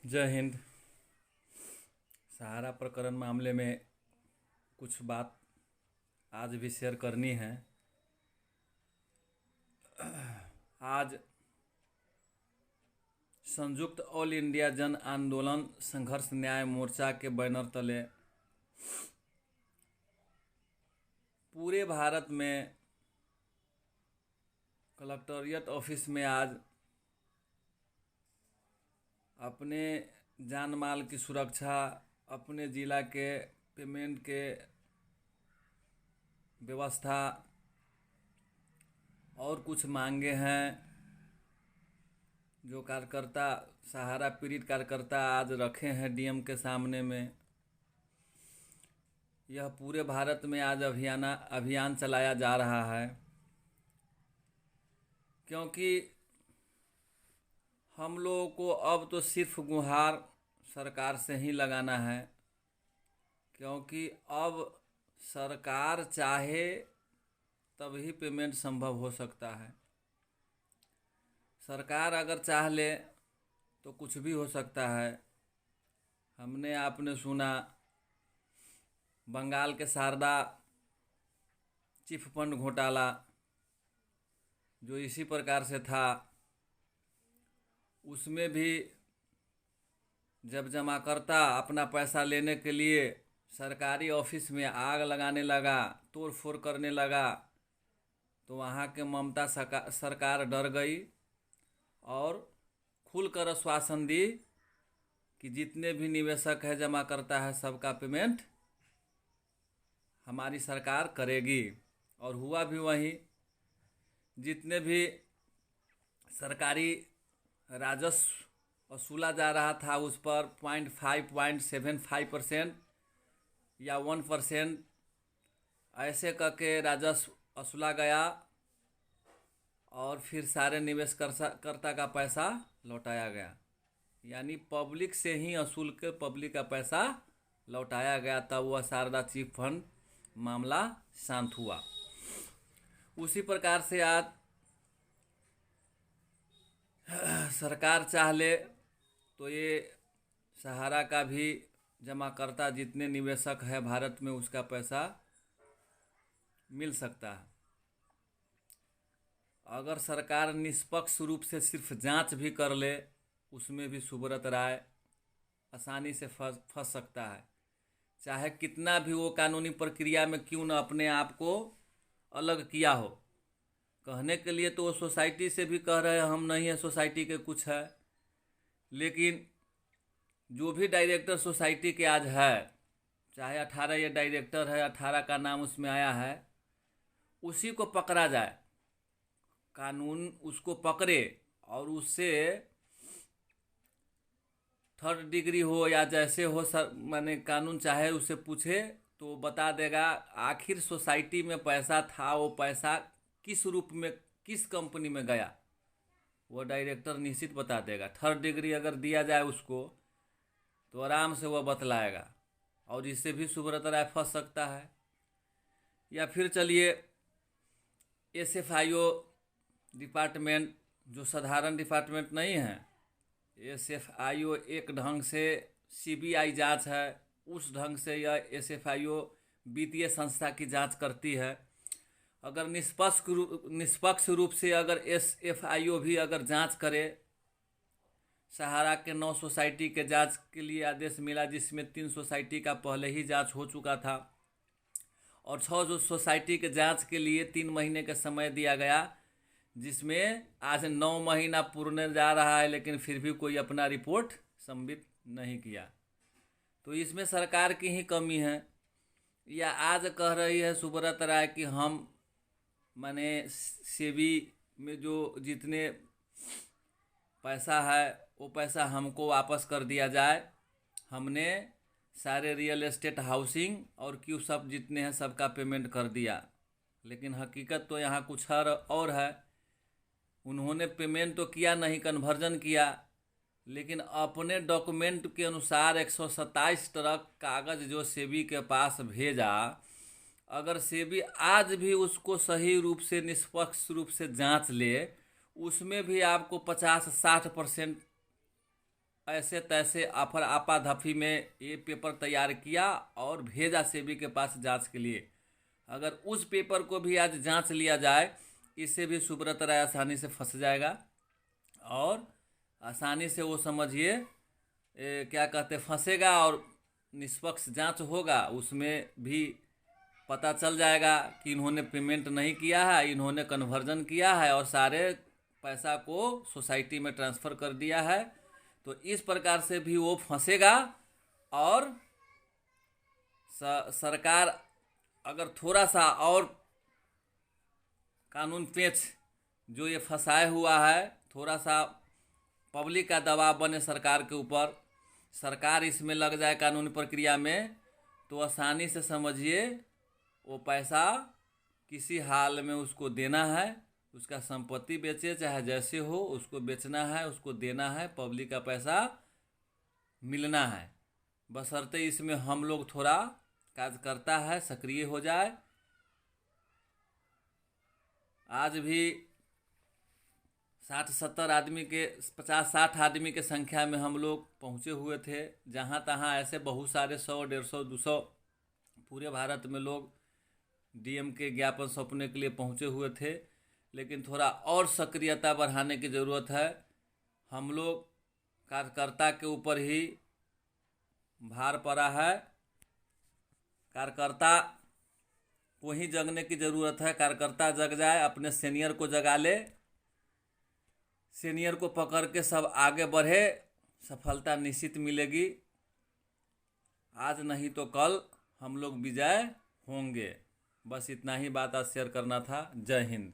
जय हिंद। सहारा प्रकरण मामले में कुछ बात आज भी शेयर करनी है। आज संयुक्त ऑल इंडिया जन आंदोलन संघर्ष न्याय मोर्चा के बैनर तले पूरे भारत में कलेक्ट्रेट ऑफिस में आज अपने जान माल की सुरक्षा, अपने ज़िला के पेमेंट के व्यवस्था और कुछ मांगे हैं जो कार्यकर्ता, सहारा पीड़ित कार्यकर्ता आज रखे हैं डीएम के सामने में। यह पूरे भारत में आज अभियान चलाया जा रहा है, क्योंकि हम लोगों को अब तो सिर्फ गुहार सरकार से ही लगाना है, क्योंकि अब सरकार चाहे तभी पेमेंट संभव हो सकता है। सरकार अगर चाह ले तो कुछ भी हो सकता है। हमने आपने सुना बंगाल के शारदा चिट फंड घोटाला जो इसी प्रकार से था, उसमें भी जब जमाकर्ता अपना पैसा लेने के लिए सरकारी ऑफिस में आग लगाने लगा, तोड़ फोड़ करने लगा, तो वहाँ के ममता सरकार डर गई और खुलकर आश्वासन दी कि जितने भी निवेशक है, जमाकर्ता है, सबका पेमेंट हमारी सरकार करेगी। और हुआ भी वही। जितने भी सरकारी राजस्व वसूला जा रहा था उस पर 0.75% या 1% ऐसे करके राजस्व वसूला गया और फिर सारे निवेशकर्ता का पैसा लौटाया गया। यानी पब्लिक से ही वसूल के पब्लिक का पैसा लौटाया गया। तब वह शारदा चिट फंड मामला शांत हुआ। उसी प्रकार से आज सरकार चाह ले तो ये सहारा का भी जमाकर्ता जितने निवेशक है भारत में, उसका पैसा मिल सकता है। अगर सरकार निष्पक्ष रूप से सिर्फ जांच भी कर ले, उसमें भी सुब्रत राय आसानी से फंस सकता है। चाहे कितना भी वो कानूनी प्रक्रिया में क्यों न अपने आप को अलग किया हो। कहने के लिए तो वो सोसाइटी से भी कह रहे हैं हम नहीं है, सोसाइटी के कुछ है, लेकिन जो भी डायरेक्टर सोसाइटी के आज है, चाहे 18 ये डायरेक्टर है, 18 का नाम उसमें आया है, उसी को पकड़ा जाए, कानून उसको पकड़े और उससे 3rd डिग्री हो या जैसे हो माने कानून चाहे उससे पूछे तो बता देगा आखिर सोसाइटी में पैसा था, वो पैसा किस रूप में किस कंपनी में गया, वो डायरेक्टर निश्चित बता देगा। 3rd डिग्री अगर दिया जाए उसको तो आराम से वह बतलाएगा और इससे भी सुब्रत राय फंस सकता है। या फिर चलिए SFIO डिपार्टमेंट जो साधारण डिपार्टमेंट नहीं है, SFIO एक ढंग से CBI जांच है, उस ढंग से यह SFIO वित्तीय संस्था की जांच करती है। अगर निष्पक्ष रूप से अगर SFIO भी अगर जांच करे, सहारा के 9 सोसाइटी के जांच के लिए आदेश मिला, जिसमें 3 सोसाइटी का पहले ही जांच हो चुका था और 6 सोसाइटी के जांच के लिए 3 महीने का समय दिया गया, जिसमें आज 9 महीना पूर्ण जा रहा है, लेकिन फिर भी कोई अपना रिपोर्ट सबमिट नहीं किया। तो इसमें सरकार की ही कमी है। या आज कह रही है सुब्रत राय कि हम माने सेबी में जो जितने पैसा है वो पैसा हमको वापस कर दिया जाए, हमने सारे रियल एस्टेट, हाउसिंग और क्यू सब जितने हैं सबका पेमेंट कर दिया। लेकिन हकीकत तो यहाँ कुछ और है। उन्होंने पेमेंट तो किया नहीं, कन्वर्जन किया, लेकिन अपने डॉक्यूमेंट के अनुसार 127 ट्रक कागज़ जो सेबी के पास भेजा, अगर सेबी आज भी उसको सही रूप से निष्पक्ष रूप से जांच ले, उसमें भी आपको 50-60% ऐसे तैसे आफर आपाधाफी में ये पेपर तैयार किया और भेजा सेबी के पास जांच के लिए। अगर उस पेपर को भी आज जांच लिया जाए, इससे भी सुब्रत राय आसानी से फंस जाएगा और आसानी से वो समझिए क्या कहते फंसेगा और निष्पक्ष जांच होगा, उसमें भी पता चल जाएगा कि इन्होंने पेमेंट नहीं किया है, इन्होंने कन्वर्जन किया है और सारे पैसा को सोसाइटी में ट्रांसफ़र कर दिया है। तो इस प्रकार से भी वो फंसेगा और सरकार अगर थोड़ा सा और कानून पेच जो ये फंसाए हुआ है, थोड़ा सा पब्लिक का दबाव बने सरकार के ऊपर, सरकार इसमें लग जाए कानूनी प्रक्रिया में, तो आसानी से समझिए वो पैसा किसी हाल में उसको देना है, उसका संपत्ति बेचे चाहे जैसे हो, उसको बेचना है, उसको देना है, पब्लिक का पैसा मिलना है। बशर्ते इसमें हम लोग थोड़ा कार्यकर्ता है सक्रिय हो जाए। आज भी 60-70 आदमी के 50-60 आदमी के संख्या में हम लोग पहुँचे हुए थे। जहाँ तहाँ ऐसे बहुत सारे 100, 150, 200 पूरे भारत में लोग डीएम के ज्ञापन सौंपने के लिए पहुँचे हुए थे। लेकिन थोड़ा और सक्रियता बढ़ाने की ज़रूरत है। हम लोग कार्यकर्ता के ऊपर ही भार पड़ा है, कार्यकर्ता को ही जगने की ज़रूरत है। कार्यकर्ता जग जाए, अपने सीनियर को जगा ले, सीनियर को पकड़ के सब आगे बढ़े, सफलता निश्चित मिलेगी। आज नहीं तो कल हम लोग विजय होंगे। बस इतना ही बात आज शेयर करना था। जय हिंद।